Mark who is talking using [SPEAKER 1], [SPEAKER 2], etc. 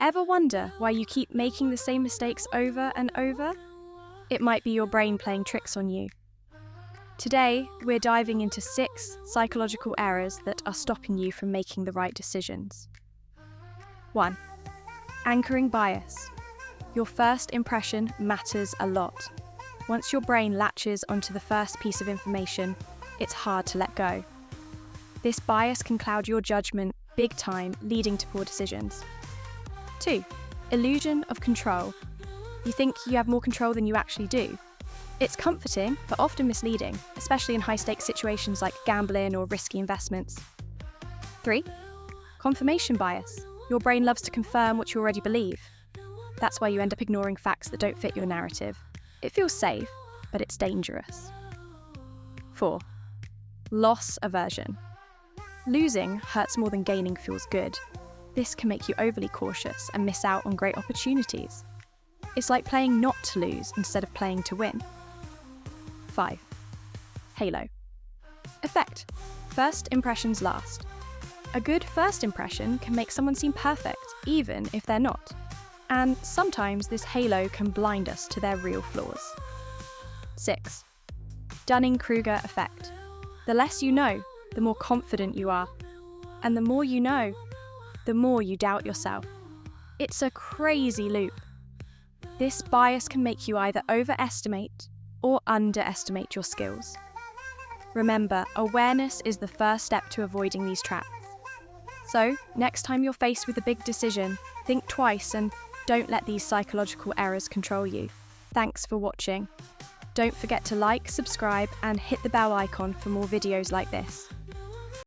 [SPEAKER 1] Ever wonder why you keep making the same mistakes over and over? It might be your brain playing tricks on you. Today, we're diving into 6 psychological errors that are stopping you from making the right decisions. 1. Anchoring bias. Your first impression matters a lot. Once your brain latches onto the first piece of information, it's hard to let go. This bias can cloud your judgment big time, leading to poor decisions. 2. Illusion of control. You think you have more control than you actually do. It's comforting, but often misleading, especially in high-stakes situations like gambling or risky investments. 3. Confirmation bias. Your brain loves to confirm what you already believe. That's why you end up ignoring facts that don't fit your narrative. It feels safe, but it's dangerous. 4. Loss aversion. Losing hurts more than gaining feels good. This can make you overly cautious and miss out on great opportunities. It's like playing not to lose instead of playing to win. 5. Halo Effect. First impressions last. A good first impression can make someone seem perfect, even if they're not. And sometimes this halo can blind us to their real flaws. 6. Dunning-Kruger Effect. The less you know, the more confident you are. And the more you know, the more you doubt yourself. It's a crazy loop. This bias can make you either overestimate or underestimate your skills. Remember, awareness is the first step to avoiding these traps. So, next time you're faced with a big decision, think twice and don't let these psychological errors control you. Thanks for watching. Don't forget to like, subscribe, and hit the bell icon for more videos like this.